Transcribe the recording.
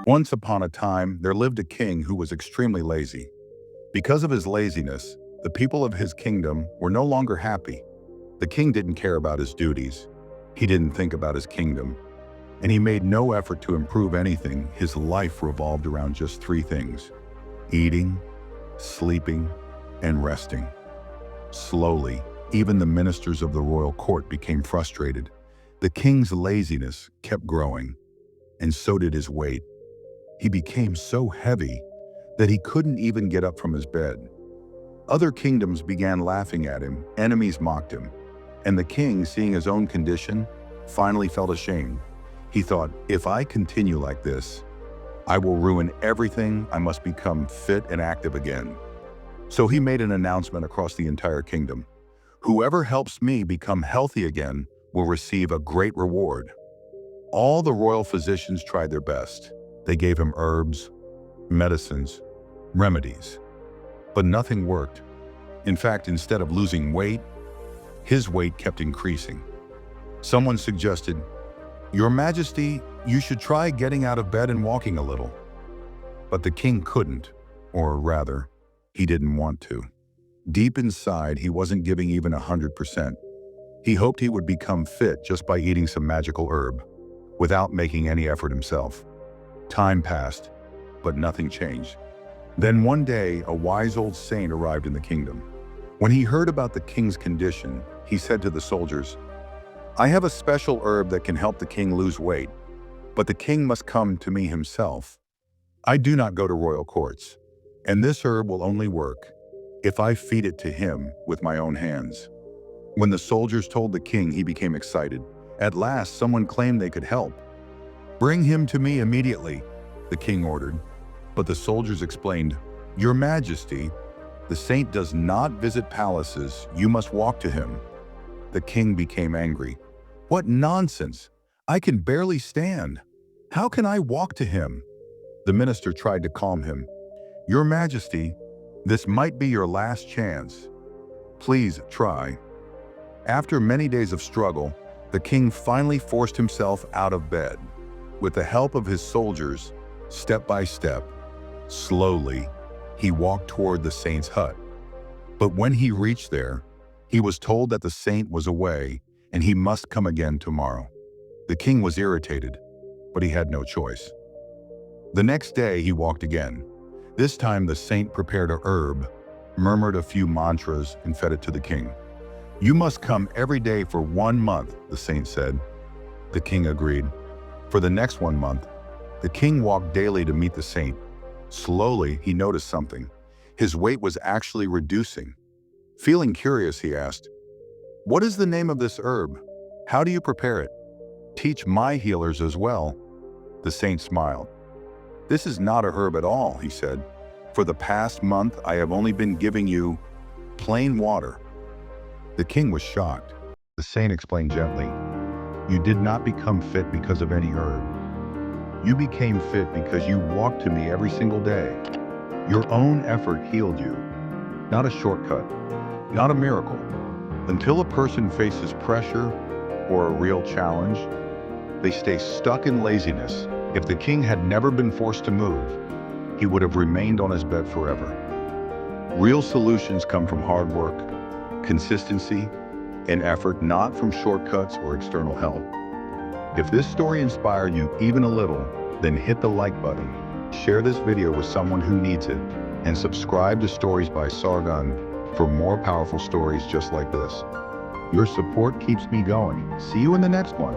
Once upon a time, there lived a king who was extremely lazy. Because of his laziness, the people of his kingdom were no longer happy. The king didn't care about his duties. He didn't think about his kingdom. And he made no effort to improve anything. His life revolved around just three things: eating, sleeping, and resting. Slowly, even the ministers of the royal court became frustrated. The king's laziness kept growing, and so did his weight. He became so heavy that he couldn't even get up from his bed. Other kingdoms began laughing at him, enemies mocked him, and the king, seeing his own condition, finally felt ashamed. He thought, if I continue like this, I will ruin everything. I must become fit and active again. So he made an announcement across the entire kingdom. Whoever helps me become healthy again will receive a great reward. All the royal physicians tried their best. They gave him herbs, medicines, remedies, but nothing worked. In fact, instead of losing weight, his weight kept increasing. Someone suggested, "Your Majesty, you should try getting out of bed and walking a little." But the king couldn't, or rather, he didn't want to. Deep inside, he wasn't giving even 100%. He hoped he would become fit just by eating some magical herb, without making any effort himself. Time passed, but nothing changed. Then one day, a wise old saint arrived in the kingdom. When he heard about the king's condition, he said to the soldiers, "I have a special herb that can help the king lose weight, but the king must come to me himself. I do not go to royal courts, and this herb will only work if I feed it to him with my own hands." When the soldiers told the king, he became excited. At last, someone claimed they could help. "Bring him to me immediately," the king ordered. But the soldiers explained, "Your Majesty, the saint does not visit palaces. You must walk to him." The king became angry. "What nonsense! I can barely stand. How can I walk to him?" The minister tried to calm him. "Your Majesty, this might be your last chance. Please try." After many days of struggle, the king finally forced himself out of bed. With the help of his soldiers, step by step, slowly, he walked toward the saint's hut. But when he reached there, he was told that the saint was away and he must come again tomorrow. The king was irritated, but he had no choice. The next day he walked again. This time the saint prepared a herb, murmured a few mantras, and fed it to the king. "You must come every day for 1 month," the saint said. The king agreed. For the next 1 month, the king walked daily to meet the saint. Slowly, he noticed something. His weight was actually reducing. Feeling curious, he asked, "What is the name of this herb? How do you prepare it? Teach my healers as well." The saint smiled. "This is not a herb at all," he said. "For the past month, I have only been giving you plain water." The king was shocked. The saint explained gently, "You did not become fit because of any herb. You became fit because you walked to me every single day. Your own effort healed you, not a shortcut, not a miracle." Until a person faces pressure or a real challenge, they stay stuck in laziness. If the king had never been forced to move, he would have remained on his bed forever. Real solutions come from hard work, consistency, and effort, not from shortcuts or external help. If this story inspired you even a little, then hit the like button, share this video with someone who needs it, and subscribe to Stories by Sargun for more powerful stories just like this. Your support keeps me going. See you in the next one.